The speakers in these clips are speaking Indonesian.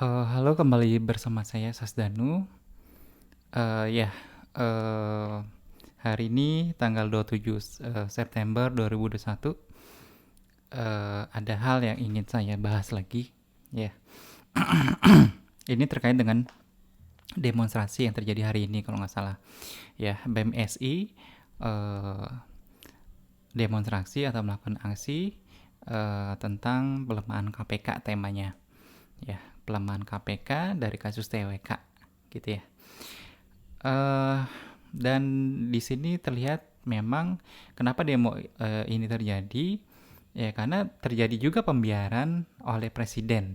Halo, kembali bersama saya Sasdanu. Ya, eee, hari ini tanggal 27 September 2021, ada hal yang ingin saya bahas lagi. Ya, ini terkait dengan demonstrasi yang terjadi hari ini kalau nggak salah. Ya, BEM-SI eee, demonstrasi atau melakukan aksi tentang pelemahan KPK temanya. Ya, pelemahan KPK dari kasus TWK gitu ya. Eh, dan di sini terlihat memang kenapa demo ini terjadi, ya karena terjadi juga pembiaran oleh presiden,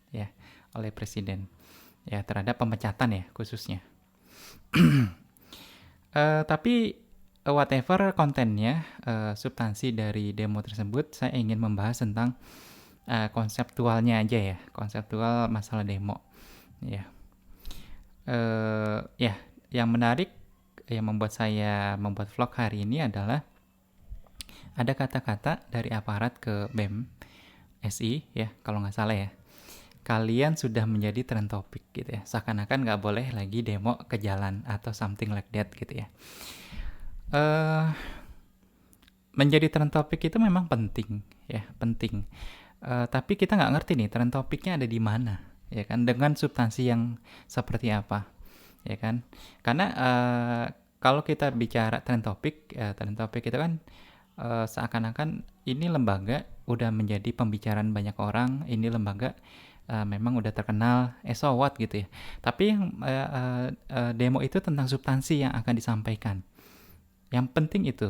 ya, oleh presiden, ya terhadap pemecatan ya khususnya. Tapi whatever kontennya, substansi dari demo tersebut, saya ingin membahas tentang konseptualnya aja ya, konseptual masalah demo, ya. Ya, yang menarik yang membuat saya membuat vlog hari ini adalah ada kata-kata dari aparat ke BEM SI ya, kalau nggak salah ya. Kalian sudah menjadi trend topic gitu ya. Seakan-akan nggak boleh lagi demo ke jalan atau something like that gitu ya. Eh Menjadi trend topic itu memang penting ya, penting. Tapi kita nggak ngerti nih trend topiknya ada di mana, ya kan? Dengan substansi yang seperti apa, ya kan? Karena kalau kita bicara trend topik, ya, trend topik itu kan seakan-akan ini lembaga udah menjadi pembicaraan banyak orang, ini lembaga memang udah terkenal, so what gitu ya. Tapi yang demo itu tentang substansi yang akan disampaikan. Yang penting itu.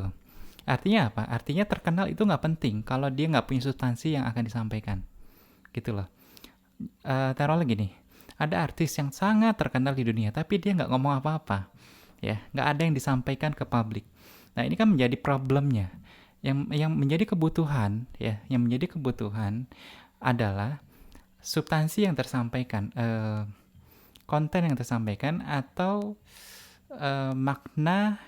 Artinya apa? Artinya terkenal itu nggak penting kalau dia nggak punya substansi yang akan disampaikan. Gitu loh. Taruh lagi nih, ada artis yang sangat terkenal di dunia, tapi dia nggak ngomong apa-apa. Ya, nggak ada yang disampaikan ke publik. Nah, ini kan menjadi problemnya. Yang menjadi kebutuhan, ya, yang menjadi kebutuhan adalah substansi yang tersampaikan, konten yang tersampaikan atau makna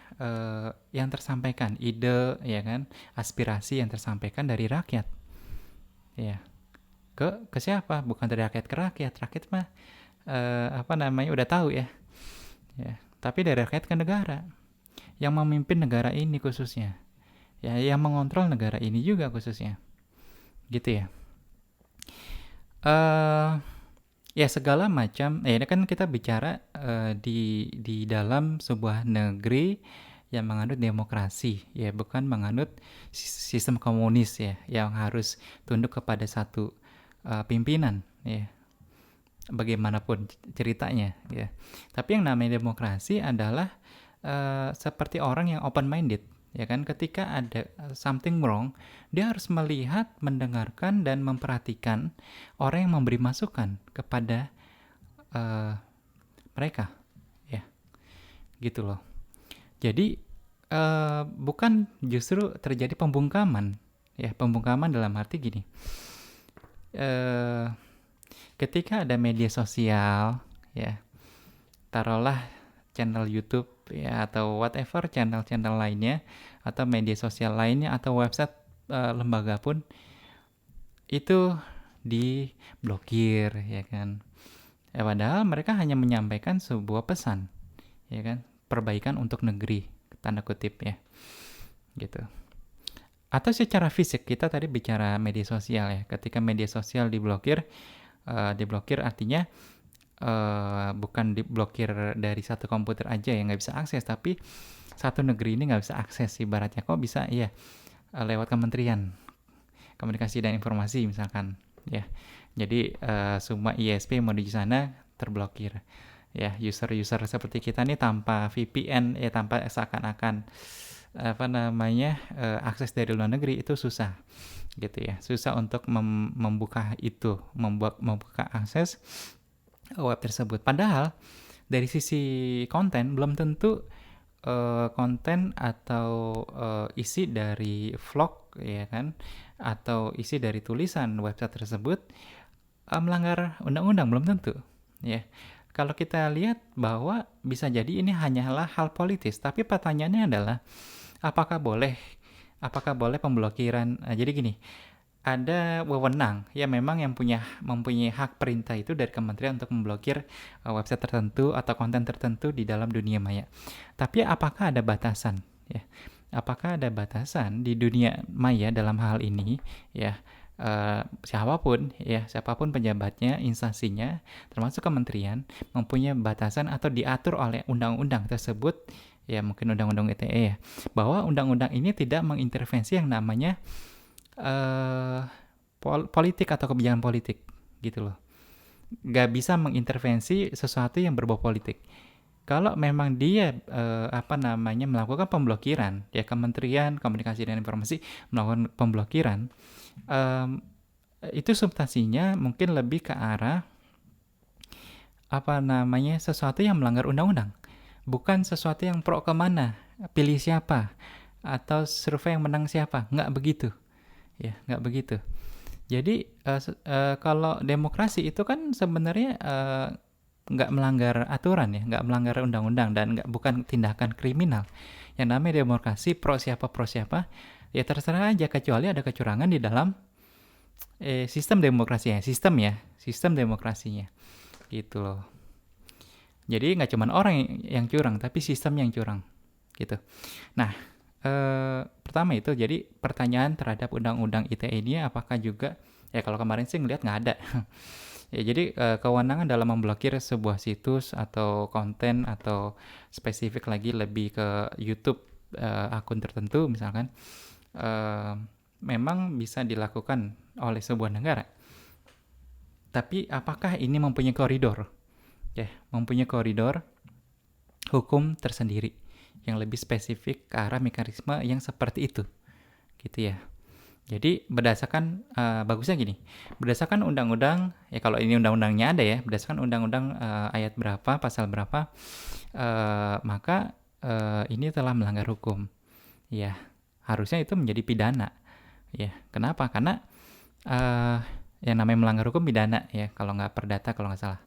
yang tersampaikan, ide ya kan, aspirasi yang tersampaikan dari rakyat. Ya, ke siapa? Bukan dari rakyat ke rakyat. Rakyat mah apa namanya udah tahu ya. Ya, tapi dari rakyat ke negara. Yang memimpin negara ini khususnya. Ya, yang mengontrol negara ini juga khususnya. Gitu ya. Eh Ya segala macam, ini kan kita bicara di dalam sebuah negeri yang menganut demokrasi, ya bukan menganut sistem komunis ya, yang harus tunduk kepada satu pimpinan, ya bagaimanapun ceritanya, ya. Tapi yang namanya demokrasi adalah seperti orang yang open minded, ya kan? Ketika ada something wrong, dia harus melihat, mendengarkan dan memperhatikan orang yang memberi masukan kepada uh, mereka, ya gitu loh. Jadi bukan justru terjadi pembungkaman, ya pembungkaman dalam arti gini. uh, Ketika ada media sosial, ya taruhlah channel YouTube ya atau whatever channel-channel lainnya atau media sosial lainnya atau website lembaga pun itu diblokir, ya kan. Padahal mereka hanya menyampaikan sebuah pesan, ya kan, perbaikan untuk negeri, tanda kutip ya, gitu. Atau secara fisik, kita tadi bicara media sosial ya, ketika media sosial diblokir, diblokir artinya bukan diblokir dari satu komputer aja yang nggak bisa akses, tapi satu negeri ini nggak bisa akses ibaratnya. Kok bisa? Iya, lewat Kementerian Komunikasi dan Informasi misalkan, ya. Jadi semua ISP mau di sana terblokir. Ya, user-user seperti kita nih tanpa VPN ya, tanpa seakan-akan apa namanya akses dari luar negeri itu susah gitu ya, susah untuk membuka itu, membuka akses web tersebut. Padahal dari sisi konten belum tentu konten atau isi dari vlog ya kan, atau isi dari tulisan website tersebut melanggar undang-undang, belum tentu ya. Kalau kita lihat bahwa bisa jadi ini hanyalah hal politis, tapi pertanyaannya adalah apakah boleh pemblokiran. Jadi gini, ada wewenang ya, memang yang mempunyai hak perintah itu dari kementerian untuk memblokir website tertentu atau konten tertentu di dalam dunia maya. Tapi apakah ada batasan ya? Apakah ada batasan di dunia maya dalam hal ini ya? Siapapun pejabatnya, instansinya, termasuk kementerian, mempunyai batasan atau diatur oleh undang-undang tersebut, ya mungkin undang-undang ITE ya, bahwa undang-undang ini tidak mengintervensi yang namanya politik atau kebijakan politik gitu loh. Gak bisa mengintervensi sesuatu yang berbau politik. Kalau memang dia melakukan pemblokiran, ya Kementerian Komunikasi dan Informasi melakukan pemblokiran, itu substansinya mungkin lebih ke arah sesuatu yang melanggar undang-undang, bukan sesuatu yang pro kemana, pilih siapa, atau survei yang menang siapa, nggak begitu. Ya, nggak begitu. Jadi kalau demokrasi itu kan sebenarnya nggak melanggar aturan ya, nggak melanggar undang-undang dan bukan tindakan kriminal. Yang namanya demokrasi pro siapa, ya terserah aja, kecuali ada kecurangan di dalam sistem demokrasinya, sistem demokrasinya, gitu loh. Jadi nggak cuma orang yang curang, tapi sistem yang curang, gitu. Nah, pertama itu, jadi pertanyaan terhadap undang-undang ITE ini apakah juga, ya kalau kemarin sih ngeliat nggak ada. Ya, jadi kewenangan dalam memblokir sebuah situs atau konten atau spesifik lagi lebih ke YouTube akun tertentu misalkan, memang bisa dilakukan oleh sebuah negara. Tapi apakah ini mempunyai koridor? Ya, mempunyai koridor hukum tersendiri yang lebih spesifik ke arah mekanisme yang seperti itu, gitu ya. Jadi berdasarkan bagusnya gini, berdasarkan undang-undang, ya kalau ini undang-undangnya ada ya, berdasarkan undang-undang ayat berapa, pasal berapa, maka ini telah melanggar hukum. Ya, harusnya itu menjadi pidana. Ya, kenapa? Karena yang namanya melanggar hukum pidana ya, kalau nggak perdata, kalau nggak salah.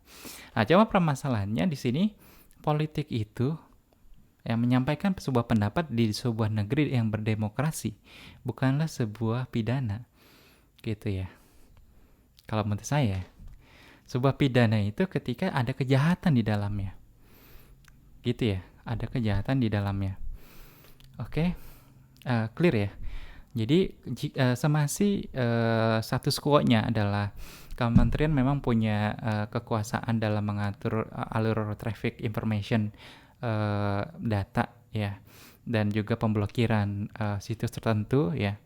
Nah, cuma permasalahannya di sini politik itu yang menyampaikan sebuah pendapat di sebuah negeri yang berdemokrasi bukanlah sebuah pidana, gitu ya. Kalau menurut saya, sebuah pidana itu ketika ada kejahatan di dalamnya, gitu ya, ada kejahatan di dalamnya. Oke, clear ya. Jadi semasi status quo-nya adalah kementerian memang punya kekuasaan dalam mengatur alur traffic information data ya, dan juga pemblokiran situs tertentu ya,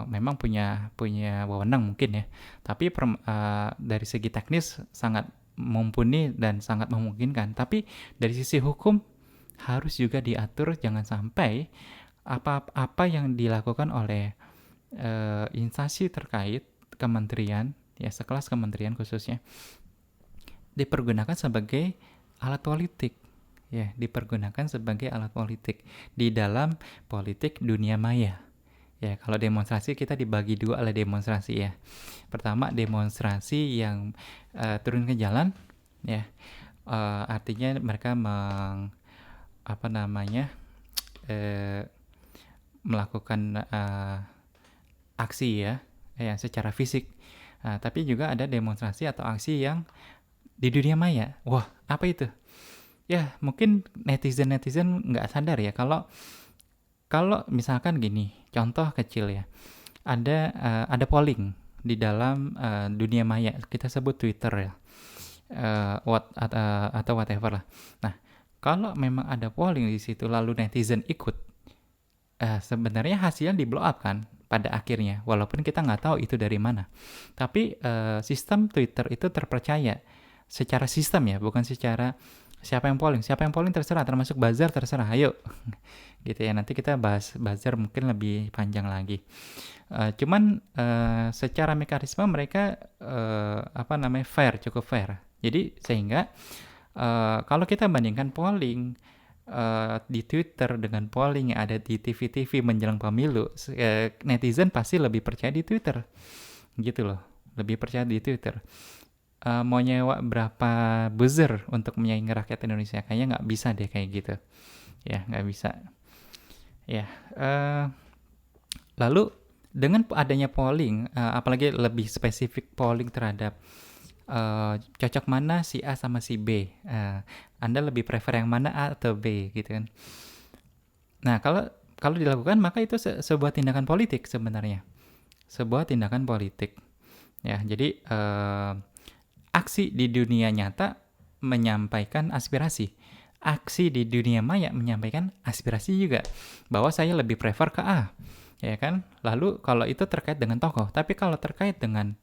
memang punya wewenang mungkin ya, tapi dari segi teknis sangat mumpuni dan sangat memungkinkan. Tapi dari sisi hukum harus juga diatur, jangan sampai apa yang dilakukan oleh instansi terkait kementerian ya, sekelas kementerian khususnya, dipergunakan sebagai alat politik. Ya, dipergunakan sebagai alat politik di dalam politik dunia maya. Ya, kalau demonstrasi kita dibagi dua oleh demonstrasi ya. Pertama, demonstrasi yang turun ke jalan ya. Artinya mereka melakukan aksi ya, yang secara fisik. Tapi juga ada demonstrasi atau aksi yang di dunia maya. Wah, apa itu? Ya, mungkin netizen nggak sadar ya, kalau misalkan gini, contoh kecil ya, ada polling di dalam dunia maya, kita sebut Twitter ya, atau whatever lah. Nah, kalau memang ada polling di situ lalu netizen ikut, sebenarnya hasilnya di blow up kan pada akhirnya, walaupun kita nggak tahu itu dari mana. Tapi sistem Twitter itu terpercaya secara sistem ya, bukan secara siapa yang polling terserah, termasuk buzzer terserah, ayo gitu ya. Nanti kita bahas buzzer mungkin lebih panjang lagi. Cuman secara mekanisme mereka cukup fair. Jadi sehingga kalau kita bandingkan polling di Twitter dengan polling yang ada di TV menjelang pemilu, netizen pasti lebih percaya di Twitter, gitu loh, lebih percaya di Twitter. Mau nyewa berapa buzzer untuk menyaingi rakyat Indonesia, kayaknya nggak bisa deh kayak gitu ya, nggak bisa ya. Lalu Dengan adanya polling, apalagi lebih spesifik polling terhadap cocok mana si A sama si B, Anda lebih prefer yang mana, A atau B gitu kan. Nah, kalau kalau dilakukan maka itu sebuah tindakan politik sebenarnya, sebuah tindakan politik. Ya, jadi aksi di dunia nyata menyampaikan aspirasi. Aksi di dunia maya menyampaikan aspirasi juga, bahwa saya lebih prefer ke A, ya kan? Lalu kalau itu terkait dengan tokoh, tapi kalau terkait dengan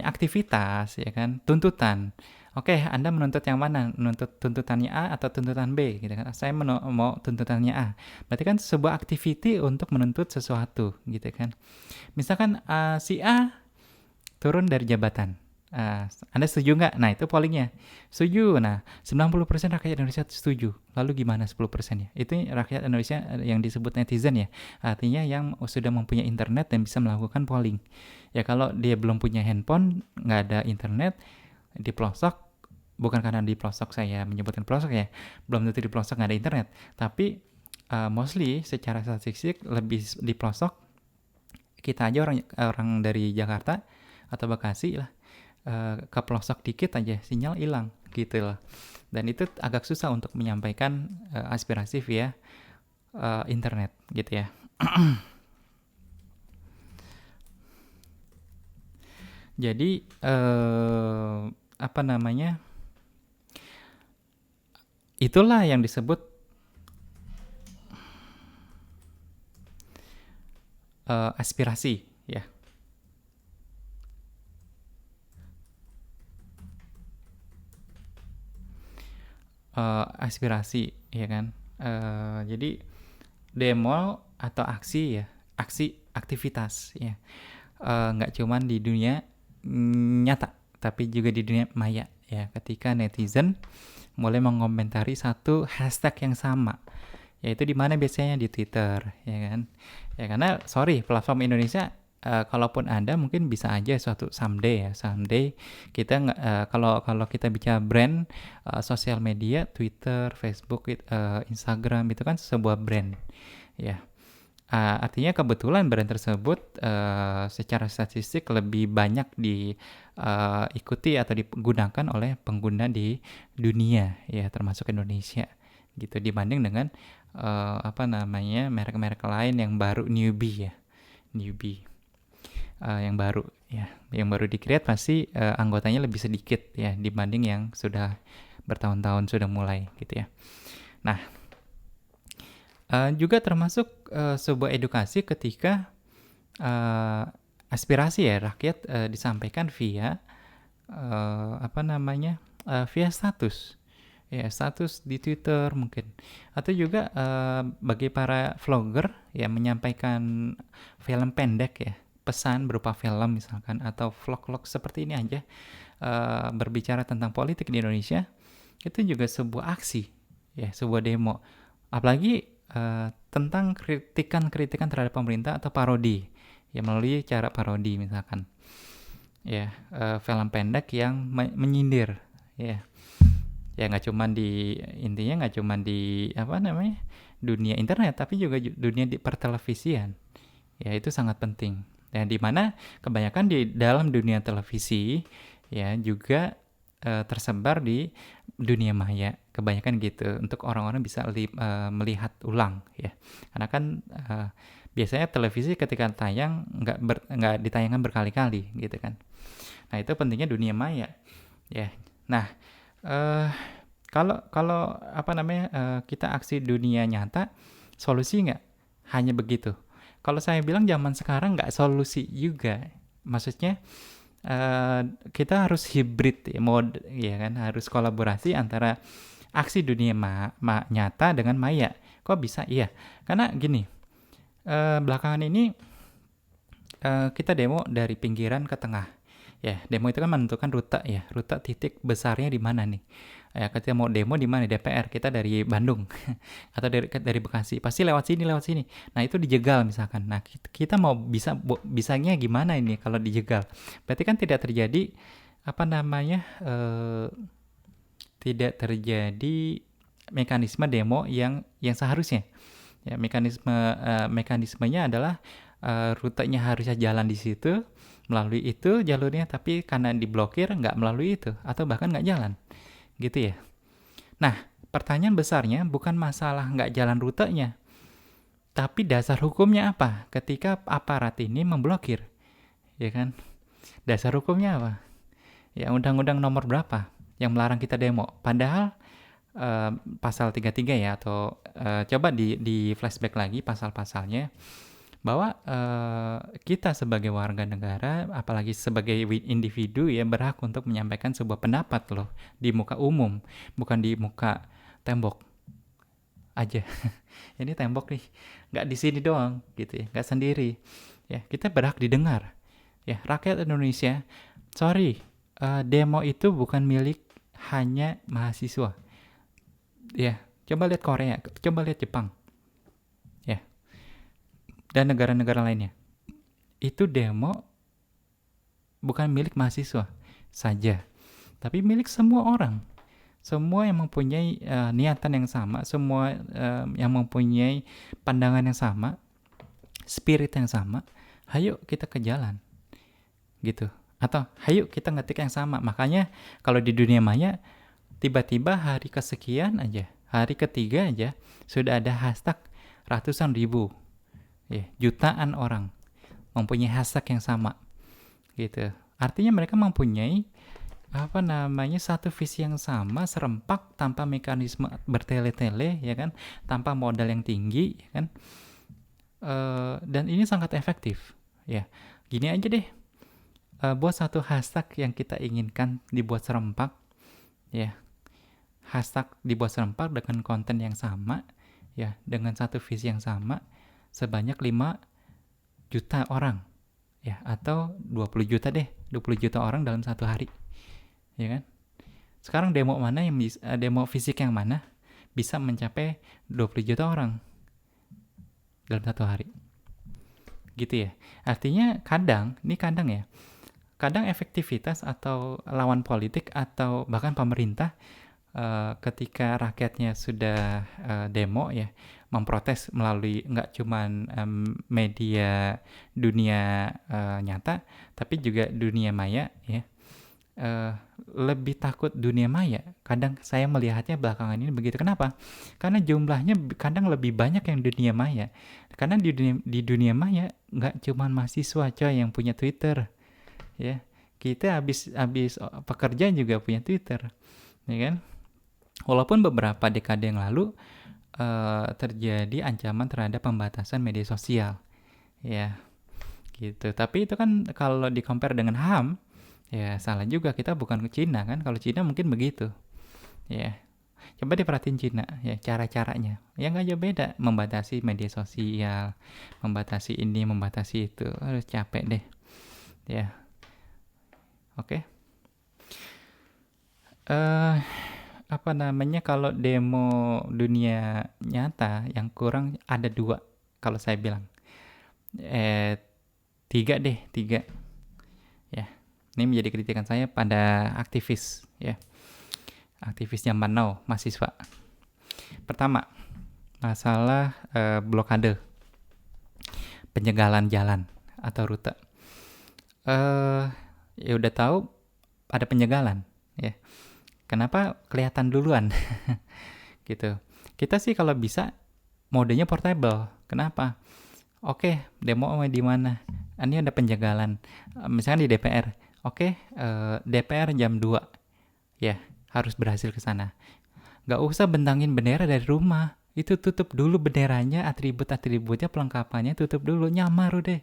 aktivitas, ya kan, tuntutan. Oke, Anda menuntut yang mana? Menuntut tuntutannya A atau tuntutan B, gitu kan? Saya mau tuntutannya A. Berarti kan sebuah activity untuk menuntut sesuatu, gitu kan? Misalkan si A turun dari jabatan. Anda setuju nggak? Nah, itu pollingnya. Setuju. Nah, 90% rakyat Indonesia setuju. Lalu gimana 10%-nya? Itu rakyat Indonesia yang disebut netizen ya. Artinya yang sudah mempunyai internet dan bisa melakukan polling. Ya kalau dia belum punya handphone, nggak ada internet, di pelosok, bukan karena di pelosok saya menyebutkan pelosok ya, belum tentu di pelosok nggak ada internet. Tapi mostly secara statistik lebih di pelosok, kita aja orang dari Jakarta atau Bekasi lah, ke pelosok dikit aja sinyal hilang gitu loh. Dan itu agak susah untuk menyampaikan aspirasi via internet gitu ya. Jadi itulah yang disebut aspirasi ya. Aspirasi ya kan. Jadi demo atau aksi ya, aktivitas ya, nggak cuman di dunia nyata tapi juga di dunia maya ya, ketika netizen mulai mengomentari satu hashtag yang sama, yaitu di mana biasanya di Twitter ya kan. Ya karena sorry, platform Indonesia kalaupun ada mungkin bisa aja suatu someday kita kalau kita bicara brand sosial media, Twitter, Facebook, Instagram itu kan sebuah brand ya. Artinya kebetulan brand tersebut secara statistik lebih banyak diikuti atau digunakan oleh pengguna di dunia ya, termasuk Indonesia gitu, dibanding dengan merek-merek lain yang baru, newbie yang baru ya, yang baru di-create pasti anggotanya lebih sedikit ya dibanding yang sudah bertahun-tahun sudah mulai gitu ya. Nah, juga termasuk sebuah edukasi ketika aspirasi ya rakyat disampaikan via via status ya, status di Twitter mungkin, atau juga bagi para vlogger ya menyampaikan film pendek ya, pesan berupa film misalkan, atau vlog-vlog seperti ini aja berbicara tentang politik di Indonesia, itu juga sebuah aksi ya, sebuah demo. Apalagi tentang kritikan terhadap pemerintah atau parodi ya, melalui cara parodi misalkan ya, film pendek yang menyindir ya. Ya nggak cuman intinya nggak cuman di dunia internet, tapi juga dunia di pertelevisian ya, itu sangat penting. Dan dimana kebanyakan di dalam dunia televisi ya juga tersebar di dunia maya, kebanyakan gitu, untuk orang-orang bisa melihat ulang ya. Karena kan biasanya televisi ketika tayang nggak ditayangkan berkali-kali gitu kan. Nah itu pentingnya dunia maya ya. Nah kalau kita aksi dunia nyata, solusi nggak hanya begitu? Kalau saya bilang zaman sekarang nggak solusi juga, maksudnya kita harus hibrid ya, ya kan, harus kolaborasi antara aksi dunia nyata dengan maya. Kok bisa? Iya, karena gini, belakangan ini kita demo dari pinggiran ke tengah. Ya, demo itu kan menentukan rute ya, rute titik besarnya di mana nih. Ya, ketika mau demo di mana? DPR, kita dari Bandung atau dari Bekasi, pasti lewat sini. Nah, itu dijegal misalkan. Nah, kita mau bisanya gimana ini kalau dijegal? Berarti kan tidak terjadi tidak terjadi mekanisme demo yang seharusnya. Ya, mekanismenya adalah rutenya harusnya jalan di situ, melalui itu jalurnya, tapi karena diblokir nggak melalui itu, atau bahkan nggak jalan, gitu ya. Nah, pertanyaan besarnya bukan masalah nggak jalan rutenya, tapi dasar hukumnya apa ketika aparat ini memblokir, ya kan? Dasar hukumnya apa? Ya, undang-undang nomor berapa yang melarang kita demo? Padahal pasal 33 ya, atau coba di flashback lagi pasal-pasalnya, bahwa kita sebagai warga negara, apalagi sebagai individu ya, berhak untuk menyampaikan sebuah pendapat loh di muka umum, bukan di muka tembok aja. Ini tembok nih, nggak di sini doang gitu ya, nggak sendiri. Ya, kita berhak didengar. Ya, rakyat Indonesia, sorry, demo itu bukan milik hanya mahasiswa. Ya, coba lihat Korea, coba lihat Jepang, ya, dan negara-negara lainnya. Itu demo bukan milik mahasiswa saja, tapi milik semua orang. Semua yang mempunyai niatan yang sama, semua yang mempunyai pandangan yang sama, spirit yang sama, hayo kita ke jalan, gitu. Atau hayo kita ngetik yang sama. Makanya kalau di dunia maya, tiba-tiba hari kesekian aja, hari ketiga aja, sudah ada hashtag ratusan ribu, ya, jutaan orang mempunyai hashtag yang sama, gitu. Artinya mereka mempunyai satu visi yang sama, serempak, tanpa mekanisme bertele-tele, ya kan, tanpa modal yang tinggi, ya kan, dan ini sangat efektif, ya. Gini aja deh, buat satu hashtag yang kita inginkan dibuat serempak, ya, hashtag dibuat serempak dengan konten yang sama, ya, dengan satu visi yang sama, sebanyak 5 juta orang, ya, atau 20 juta deh, 20 juta orang dalam satu hari, ya kan. Sekarang demo mana yang demo fisik yang mana bisa mencapai 20 juta orang dalam satu hari, gitu ya. Artinya kadang ya, kadang efektivitas atau lawan politik atau bahkan pemerintah, ketika rakyatnya sudah demo ya, memprotes melalui nggak cuman media dunia nyata, tapi juga dunia maya ya, lebih takut dunia maya. Kadang saya melihatnya belakangan ini begitu. Kenapa? Karena jumlahnya kadang lebih banyak yang dunia maya. Karena di dunia maya nggak cuman mahasiswa coy yang punya Twitter, ya. Kita habis pekerja juga punya Twitter, ya kan? Walaupun beberapa dekade yang lalu terjadi ancaman terhadap pembatasan media sosial, ya, gitu. Tapi itu kan kalau di-compare dengan HAM, ya salah juga, kita bukan ke Cina kan. Kalau Cina mungkin begitu, ya. Coba diperhatiin Cina, ya, cara-caranya. Ya nggak jauh beda, membatasi media sosial, membatasi ini, membatasi itu. Aduh, capek deh, ya. Oke. Kalau demo dunia nyata yang kurang ada 2, kalau saya bilang. 3 deh, 3. Ya. Ini menjadi kritikan saya pada aktivis, ya. Aktivis zaman now, mahasiswa. Pertama, masalah blokade, penyegalan jalan atau rute. Ya udah tahu ada penyegalan, ya. Kenapa kelihatan duluan? Gitu. Kita sih kalau bisa modenya portable. Kenapa? Oke, demo di mana? Ini ada penjagalan. Misalkan di DPR. Oke, DPR jam 2. Ya, harus berhasil ke sana. Gak usah bentangin bendera dari rumah. Itu tutup dulu benderanya, atribut-atributnya, pelengkapannya tutup dulu. Nyamar udah.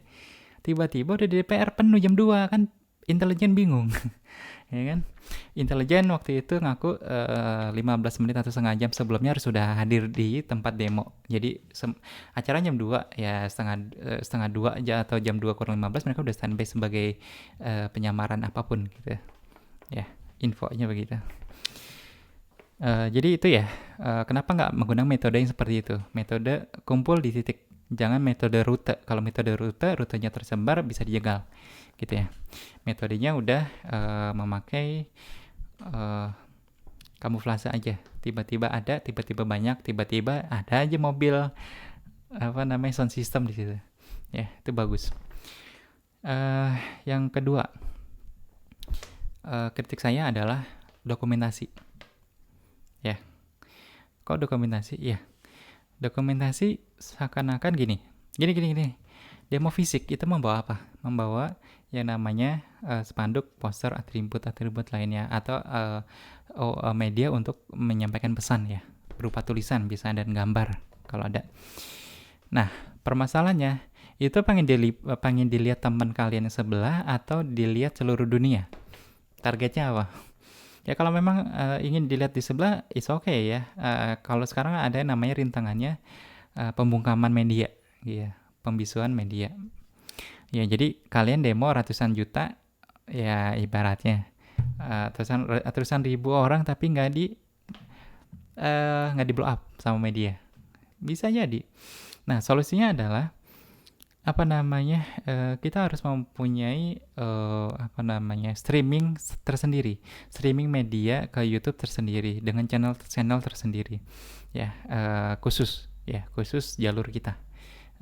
Tiba-tiba udah di DPR penuh jam 2 kan. Intelijen bingung. Ya kan? Intelijen waktu itu ngaku 15 menit atau setengah jam sebelumnya harus sudah hadir di tempat demo. Jadi acara jam 2 ya, setengah 2 aja atau jam 2 kurang 15 mereka udah standby sebagai penyamaran apapun gitu. Ya, infonya begitu. Jadi itu ya, kenapa nggak menggunakan metode yang seperti itu? Metode kumpul di titik. Jangan metode rute. Kalau metode rutenya tersebar bisa dijegal, gitu ya. Metodenya udah memakai kamuflase aja. Tiba-tiba ada, tiba-tiba banyak, tiba-tiba ada aja mobil sound system di situ. Ya, itu bagus. Yang kedua, kritik saya adalah dokumentasi. Ya, kok dokumentasi? Ya, dokumentasi seakan-akan gini. Gini. Demo fisik itu membawa apa? Membawa yang namanya spanduk, poster, atribut lainnya atau media untuk menyampaikan pesan ya, berupa tulisan bisa dan gambar kalau ada. Nah, permasalahannya itu pengen dilihat teman kalian sebelah atau dilihat seluruh dunia. Targetnya apa? Ya kalau memang ingin dilihat di sebelah, it's okay ya. Kalau sekarang ada yang namanya rintangannya pembungkaman media, ya, pembisuan media. Ya jadi kalian demo ratusan juta, ya ibaratnya ratusan ribu orang tapi nggak di blow up sama media. Bisa jadi. Nah solusinya adalah kita harus mempunyai streaming tersendiri, streaming media ke YouTube tersendiri dengan channel tersendiri, ya khusus jalur kita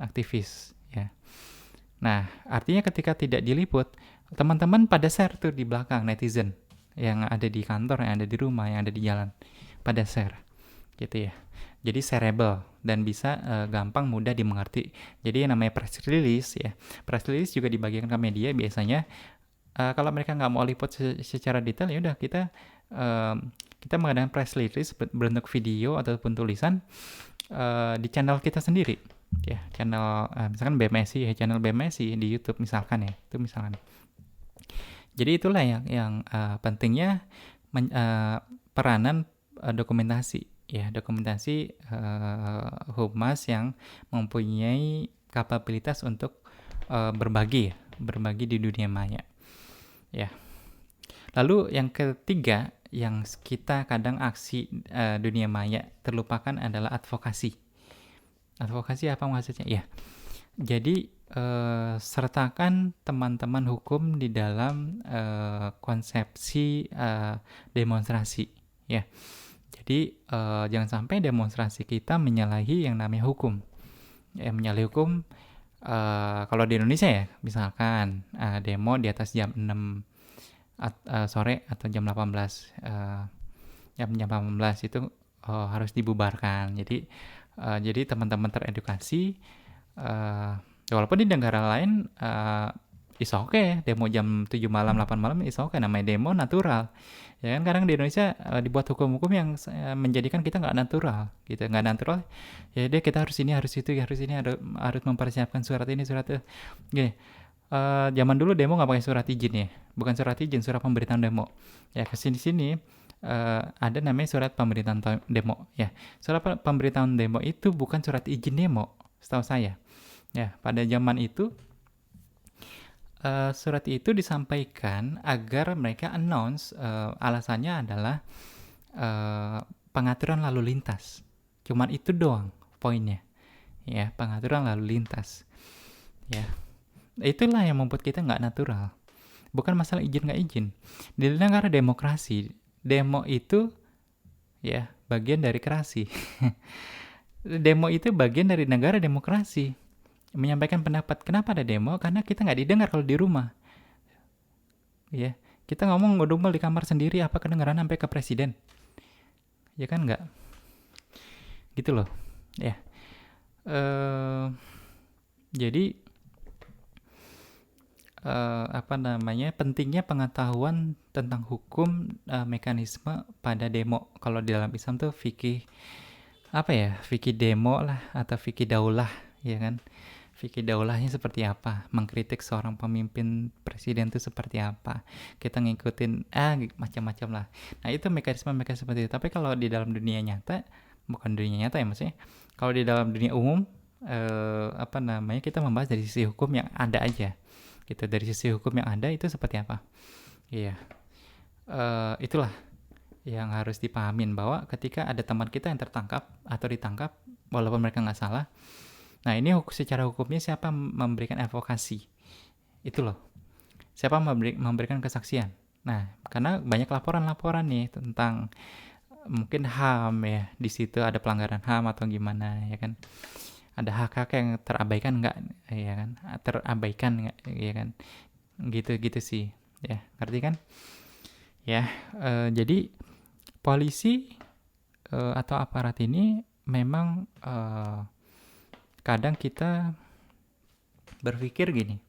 aktivis ya. Nah artinya ketika tidak diliput, teman-teman pada share tuh di belakang, netizen yang ada di kantor, yang ada di rumah, yang ada di jalan pada share gitu ya. Jadi shareable dan bisa gampang mudah dimengerti. Jadi yang namanya press release ya. Press release juga dibagikan ke media biasanya. Kalau mereka nggak mau liput secara detail, ya udah kita mengadakan press release berbentuk video ataupun tulisan di channel kita sendiri. Ya, channel misalkan BMSI ya, channel BMSI di YouTube misalkan ya. Itu misalkan. Jadi itulah yang pentingnya peranan dokumentasi. Ya, dokumentasi humas yang mempunyai kapabilitas untuk berbagi di dunia maya. Ya. Lalu yang ketiga, yang kita kadang aksi dunia maya terlupakan adalah advokasi. Advokasi apa maksudnya? Ya. Jadi sertakan teman-teman hukum di dalam konsepsi demonstrasi. Ya. Jadi jangan sampai demonstrasi kita menyalahi yang namanya hukum. Menyalahi hukum kalau di Indonesia ya, misalkan demo di atas jam 6 sore atau jam 18 jam 18 itu harus dibubarkan. Jadi teman-teman teredukasi, walaupun di negara lain is okay, demo jam 7 malam, 8 malam is okay, namanya demo natural. Ya kan kadang di Indonesia dibuat hukum-hukum yang menjadikan kita nggak natural gitu, nggak natural. Ya deh kita harus ini, harus itu, harus mempersiapkan surat ini, surat itu. Gini, zaman dulu demo nggak pakai surat izin ya, bukan surat izin, surat pemberitaan demo. Ya kesini-sini ada namanya surat pemberitaan demo. Ya surat pemberitaan demo itu bukan surat izin demo, setahu saya. Ya pada zaman itu surat itu disampaikan agar mereka announce, alasannya adalah pengaturan lalu lintas. Cuman itu doang poinnya. Ya, pengaturan lalu lintas. Ya. Itulah yang membuat kita nggak natural. Bukan masalah izin nggak izin. Di negara demokrasi, demo itu ya bagian dari kerasi. Demo itu bagian dari negara demokrasi. Menyampaikan pendapat. Kenapa ada demo? Karena kita nggak didengar kalau di rumah. Ya, kita ngedumel di kamar sendiri, apa kedengaran sampai ke presiden? Ya kan nggak? Gitu loh. Ya. Jadi pentingnya pengetahuan tentang hukum, mekanisme pada demo. Kalau di dalam Islam tuh fikih demo lah atau fikih daulah, ya kan? Fikih daulahnya seperti apa, mengkritik seorang pemimpin presiden itu seperti apa, kita ngikutin macam-macam lah. Nah itu mekanisme seperti itu. Tapi kalau di dalam dunia nyata, bukan dunia nyata ya maksudnya, kalau di dalam dunia umum kita membahas dari sisi hukum yang ada aja gitu. Dari sisi hukum yang ada itu seperti apa. Iya, itulah yang harus dipahamin, bahwa ketika ada teman kita yang tertangkap atau ditangkap walaupun mereka nggak salah, nah ini secara hukumnya siapa memberikan advokasi, itu loh, siapa memberikan kesaksian. Nah karena banyak laporan nih tentang mungkin HAM ya, di situ ada pelanggaran HAM atau gimana ya kan, ada hak-hak yang terabaikan nggak, ya kan, terabaikan nggak, ya kan, gitu-gitu sih, ya, ngerti kan, ya. Jadi polisi atau aparat ini memang kadang kita berpikir gini,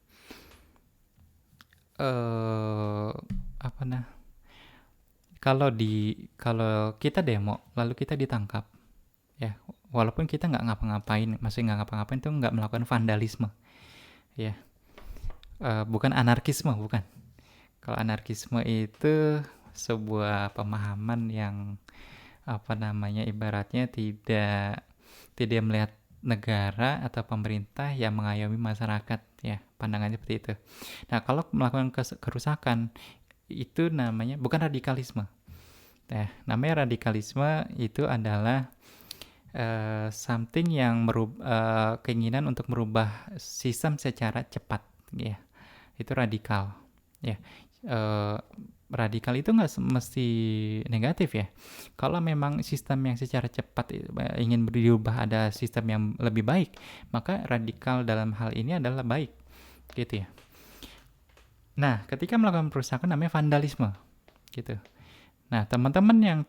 apa nah, kalau kita demo lalu kita ditangkap, ya, walaupun kita nggak ngapa-ngapain, maksudnya nggak ngapa-ngapain tuh nggak melakukan vandalisme, ya, bukan anarkisme, bukan. Kalau anarkisme itu sebuah pemahaman yang apa namanya, ibaratnya tidak melihat negara atau pemerintah yang mengayomi masyarakat, ya, pandangannya seperti itu. Nah, kalau melakukan kerusakan itu namanya bukan radikalisme. Nah, namanya radikalisme itu adalah something yang keinginan untuk merubah sistem secara cepat, ya. Itu radikal, ya. Radikal itu nggak mesti negatif, ya. Kalau memang sistem yang secara cepat ingin berubah, ada sistem yang lebih baik, maka radikal dalam hal ini adalah baik, gitu ya. Nah, ketika melakukan perusakan namanya vandalisme, gitu. Nah, teman-teman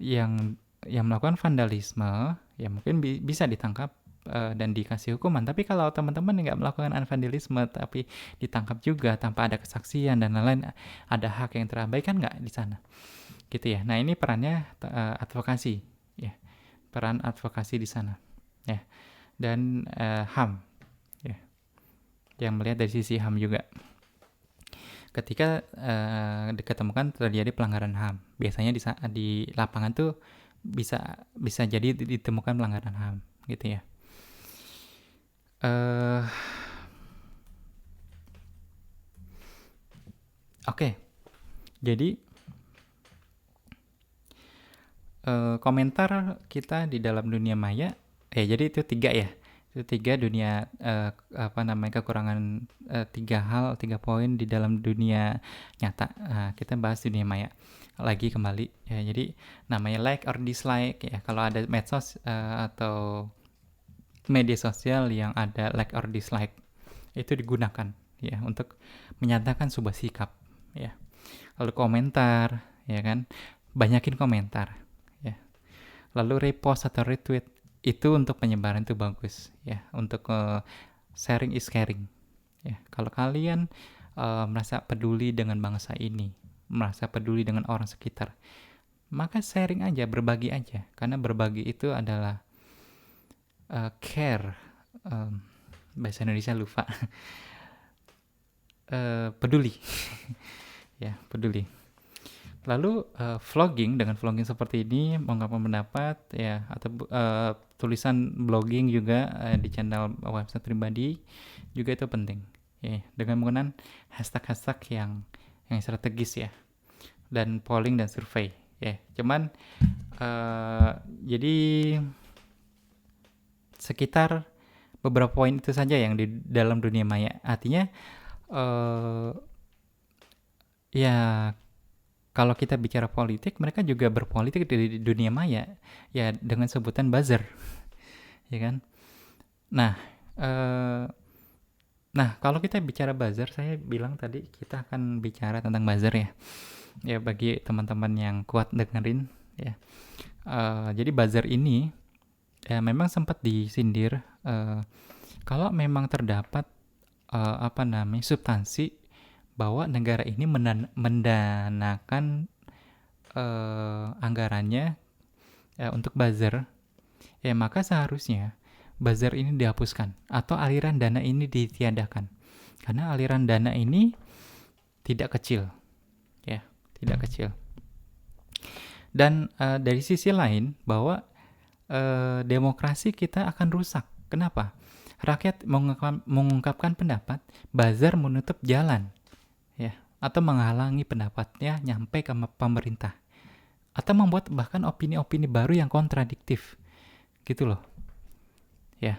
yang melakukan vandalisme, ya mungkin bisa ditangkap dan dikasih hukuman. Tapi kalau teman-teman nggak melakukan vandalisme tapi ditangkap juga tanpa ada kesaksian dan lain-lain, ada hak yang terabaikan nggak di sana, gitu ya. Nah, ini perannya advokasi, ya, peran advokasi di sana, ya, dan HAM, ya, yang melihat dari sisi HAM juga. Ketika diketemukan terjadi pelanggaran HAM, biasanya di lapangan tuh bisa jadi ditemukan pelanggaran HAM, gitu ya. Oke. Jadi komentar kita di dalam dunia maya, jadi itu 3 ya. Itu 3 dunia, kekurangan 3 poin di dalam dunia nyata. Nah, kita bahas dunia maya lagi kembali, ya. Jadi namanya like or dislike, ya. Kalau ada medsos atau media sosial yang ada like or dislike, itu digunakan, ya, untuk menyatakan sebuah sikap, ya. Lalu komentar, ya kan, banyakin komentar, ya. Lalu repost atau retweet, itu untuk penyebaran itu bagus, ya, untuk sharing is caring, ya. Kalau kalian merasa peduli dengan bangsa ini, merasa peduli dengan orang sekitar, maka sharing aja, berbagi aja, karena berbagi itu adalah care, bahasa Indonesia lupa, peduli, ya, peduli. Lalu dengan vlogging seperti ini, mengungkapkan pendapat, ya, atau tulisan blogging juga di channel website pribadi juga itu penting, ya, dengan menggunakan hashtag yang strategis, ya, dan polling dan survei, ya. Cuman jadi sekitar beberapa poin itu saja yang di dalam dunia maya. Artinya ya, kalau kita bicara politik, mereka juga berpolitik di dunia maya, ya, dengan sebutan buzzer, ya kan. Nah, kalau kita bicara buzzer, saya bilang tadi kita akan bicara tentang buzzer, ya. Ya, bagi teman-teman yang kuat dengerin, ya. Jadi buzzer ini ya memang sempat disindir kalau memang terdapat substansi bahwa negara ini mendanakan anggarannya untuk buzzer, ya, maka seharusnya buzzer ini dihapuskan atau aliran dana ini ditiadakan, karena aliran dana ini tidak kecil, ya, tidak kecil. Dan dari sisi lain bahwa demokrasi kita akan rusak. Kenapa? Rakyat mengungkapkan pendapat, buzzer menutup jalan, ya, atau menghalangi pendapatnya nyampe ke pemerintah, atau membuat bahkan opini-opini baru yang kontradiktif, gitu loh, ya.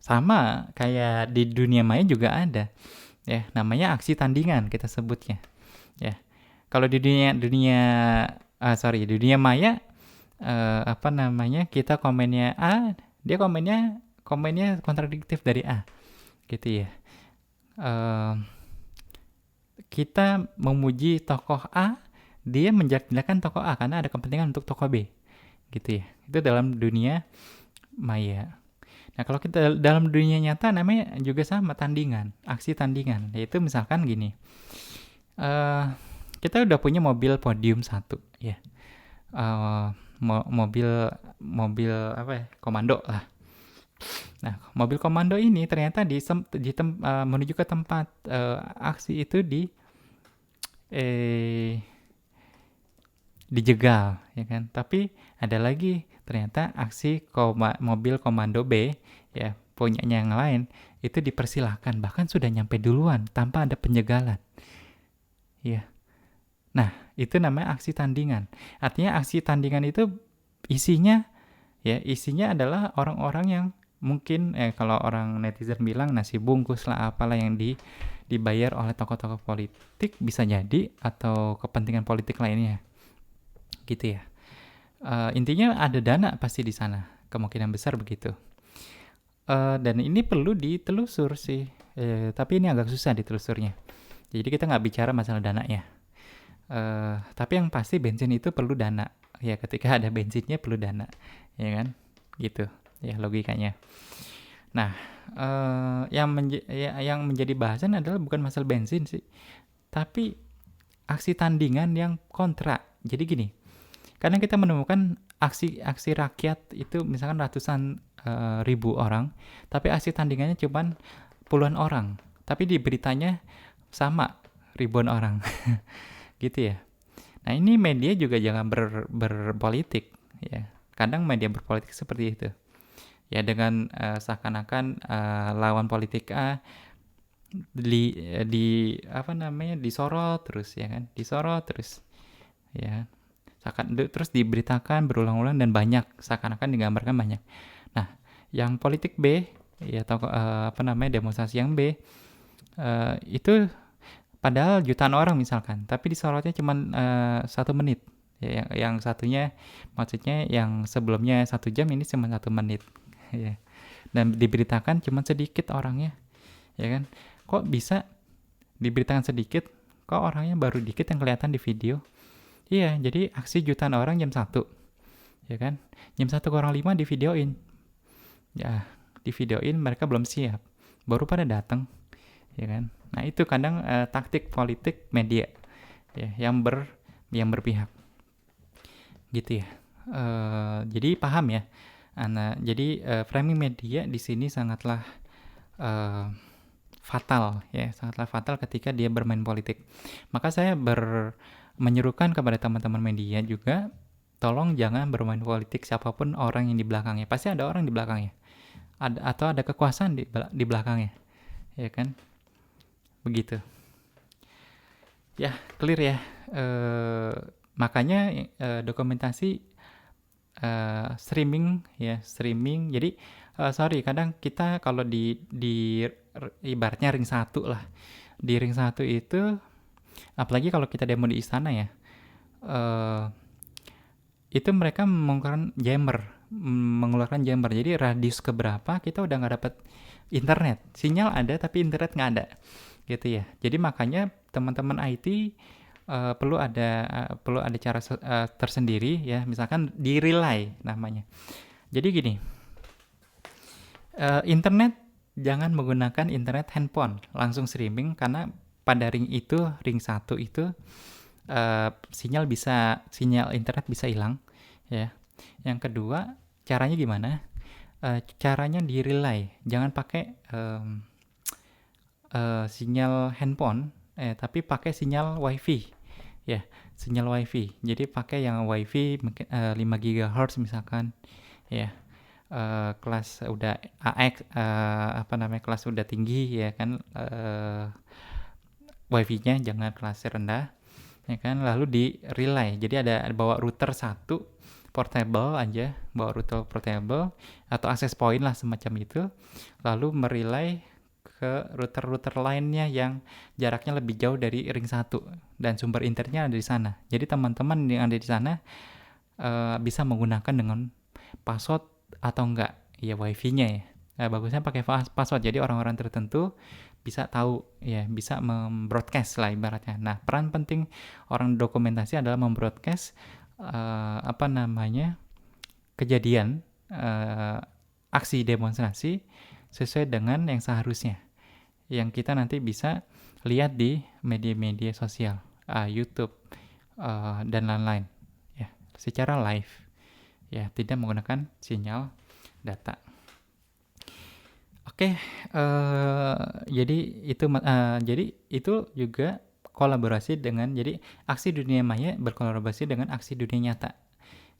Sama kayak di dunia maya juga ada, ya, namanya aksi tandingan kita sebutnya, ya. Kalau di dunia maya kita komennya A, Dia komennya kontradiktif dari A, gitu ya. Eh, kita memuji tokoh A, dia menjelek-jelekan tokoh A karena ada kepentingan untuk tokoh B, gitu ya. Itu dalam dunia maya. Nah, kalau kita dalam dunia nyata namanya juga sama, tandingan, aksi tandingan. Yaitu misalkan gini, eh kita udah punya mobil podium satu, ya. Eh, mobil mobil apa ya, komando lah. Nah, mobil komando ini ternyata menuju ke tempat aksi itu eh, dijegal, ya kan? Tapi ada lagi ternyata aksi mobil komando B, ya, punyanya yang lain itu dipersilahkan, bahkan sudah nyampe duluan tanpa ada penjegalan, ya. Nah, itu namanya aksi tandingan. Artinya aksi tandingan itu isinya isinya adalah orang-orang yang mungkin kalau orang netizen bilang nasi bungkus lah, apalah, yang dibayar oleh tokoh-tokoh politik, bisa jadi, atau kepentingan politik lainnya, gitu ya. Intinya ada dana pasti di sana, kemungkinan besar begitu. Dan ini perlu ditelusur sih, tapi ini agak susah ditelusurnya. Jadi kita nggak bicara masalah dana ya. Tapi yang pasti bensin itu perlu dana. Ya, ketika ada bensinnya perlu dana, ya kan? Gitu ya logikanya. Nah, yang menjadi bahasan adalah bukan masalah bensin sih, tapi aksi tandingan yang kontra. Jadi gini, karena kita menemukan aksi rakyat itu misalkan ratusan ribu orang, tapi aksi tandingannya cuma puluhan orang, tapi di beritanya sama ribuan orang. Gitu ya. Nah, ini media juga jangan berpolitik, ya. Kadang media berpolitik seperti itu, ya, dengan seakan-akan lawan politik A disorot terus, ya kan, disorot terus, ya, terus diberitakan berulang-ulang dan banyak, seakan-akan digambarkan banyak. Nah, yang politik B, ya, atau demonstrasi yang B, itu padahal jutaan orang misalkan, tapi disorotnya cuma 1 menit. Ya, yang satunya, maksudnya yang sebelumnya 1 jam, ini cuma 1 menit. Ya. Dan diberitakan cuma sedikit orangnya, ya kan? Kok bisa diberitakan sedikit? Kok orangnya baru dikit yang kelihatan di video? Iya, jadi aksi jutaan orang jam 1, ya kan? Jam 1:05 di videoin. Ya, di videoin, mereka belum siap, baru pada datang, ya kan? Nah, itu kadang taktik politik media, ya, yang berpihak, gitu ya. Jadi paham ya, jadi framing media di sini sangatlah fatal, ya, sangatlah fatal ketika dia bermain politik. Maka saya menyerukan kepada teman-teman media juga, tolong jangan bermain politik siapapun orang yang di belakangnya. Pasti ada orang di belakangnya, atau ada kekuasaan di belakangnya, ya kan? Begitu. Ya, clear ya. Makanya dokumentasi streaming, ya, streaming. Jadi kadang kita kalau di ibaratnya ring 1 lah. Di ring 1 itu, apalagi kalau kita demo di istana ya, itu mereka mengeluarkan jammer. Jadi radius keberapa kita udah nggak dapat internet. Sinyal ada tapi internet nggak ada, gitu ya. Jadi makanya teman-teman IT perlu ada cara tersendiri, ya, misalkan di relay namanya. Jadi gini, internet jangan menggunakan internet handphone langsung streaming, karena pada ring 1 itu sinyal internet bisa hilang, ya. Yang kedua, caranya gimana? Caranya di relay, jangan pakai sinyal handphone, tapi pakai sinyal wifi, ya, sinyal wifi. Jadi pakai yang wifi mungkin 5 GHz misalkan, ya, kelas udah AX, kelas udah tinggi, ya kan, wifi-nya jangan kelas rendah, ya kan. Lalu di relay, jadi ada bawa router 1 portable aja, bawa router portable atau access point lah semacam itu, lalu merelay ke router-router lainnya yang jaraknya lebih jauh dari ring 1 dan sumber internetnya ada di sana. Jadi teman-teman yang ada di sana bisa menggunakan dengan password atau enggak, ya wifi-nya ya. Bagusnya pakai password, jadi orang-orang tertentu bisa tahu ya, bisa membroadcast lah ibaratnya. Nah, peran penting orang dokumentasi adalah membroadcast kejadian aksi demonstrasi sesuai dengan yang seharusnya, yang kita nanti bisa lihat di media-media sosial, YouTube dan lain-lain ya, secara live ya, tidak menggunakan sinyal data. Oke, jadi itu juga kolaborasi dengan, jadi aksi dunia maya berkolaborasi dengan aksi dunia nyata.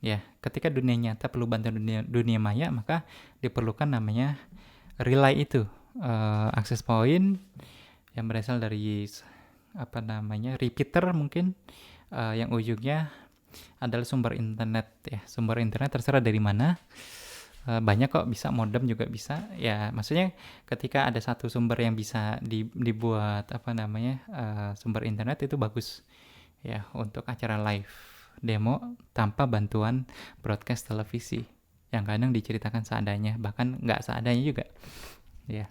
Ya, ketika dunia nyata perlu bantuan dunia maya, maka diperlukan namanya relay itu, access point yang berasal dari repeater mungkin, yang ujungnya adalah sumber internet ya. Sumber internet terserah dari mana. Banyak kok, bisa modem juga bisa ya, maksudnya ketika ada satu sumber yang bisa dibuat sumber internet, itu bagus ya untuk acara live demo tanpa bantuan broadcast televisi yang kadang diceritakan seadanya, bahkan nggak seadanya juga ya.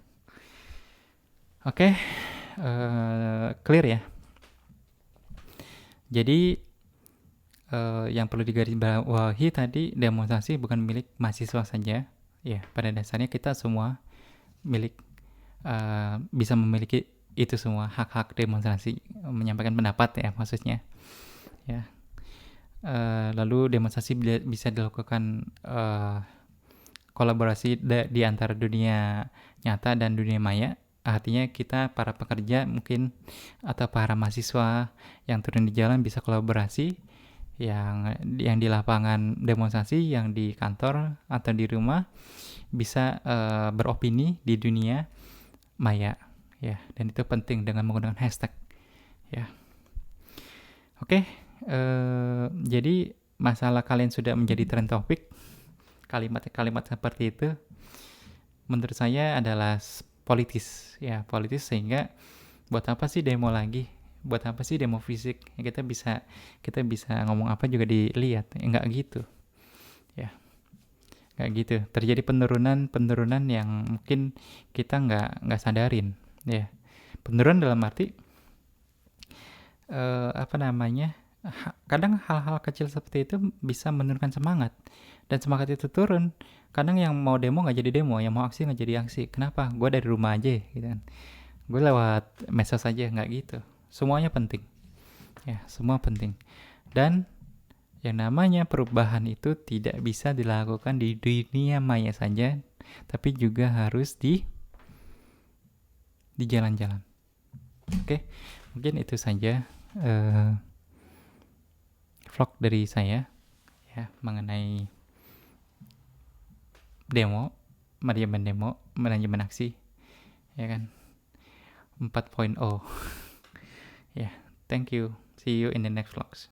Oke, clear ya. Jadi yang perlu digarisbawahi tadi, demonstrasi bukan milik mahasiswa saja ya, pada dasarnya kita semua bisa memiliki itu semua, hak-hak demonstrasi, menyampaikan pendapat ya maksudnya ya. Lalu demonstrasi bisa dilakukan kolaborasi di antara dunia nyata dan dunia maya. Artinya kita para pekerja mungkin atau para mahasiswa yang turun di jalan bisa kolaborasi, yang di lapangan demonstrasi, yang di kantor atau di rumah bisa beropini di dunia maya ya, dan itu penting dengan menggunakan hashtag ya. Oke, jadi masalah kalian sudah menjadi trend topik, kalimat-kalimat seperti itu menurut saya adalah politis ya, politis, sehingga buat apa sih demo lagi, buat apa sih demo fisik ya, kita bisa ngomong apa juga dilihat ya, nggak gitu ya, nggak gitu. Terjadi penurunan yang mungkin kita nggak sadarin ya. Penurunan dalam arti kadang hal-hal kecil seperti itu bisa menurunkan semangat, dan semangat itu turun, kadang yang mau demo nggak jadi demo, yang mau aksi nggak jadi aksi. Kenapa? Gue dari rumah aja gitu kan, gue lewat medsos aja. Nggak gitu, semuanya penting ya, semua penting. Dan yang namanya perubahan itu tidak bisa dilakukan di dunia maya saja, tapi juga harus di jalan-jalan. Oke, mungkin itu saja vlog dari saya ya mengenai demo, manajemen aksi ya kan, 4.0 ya. Thank you, see you in the next vlogs.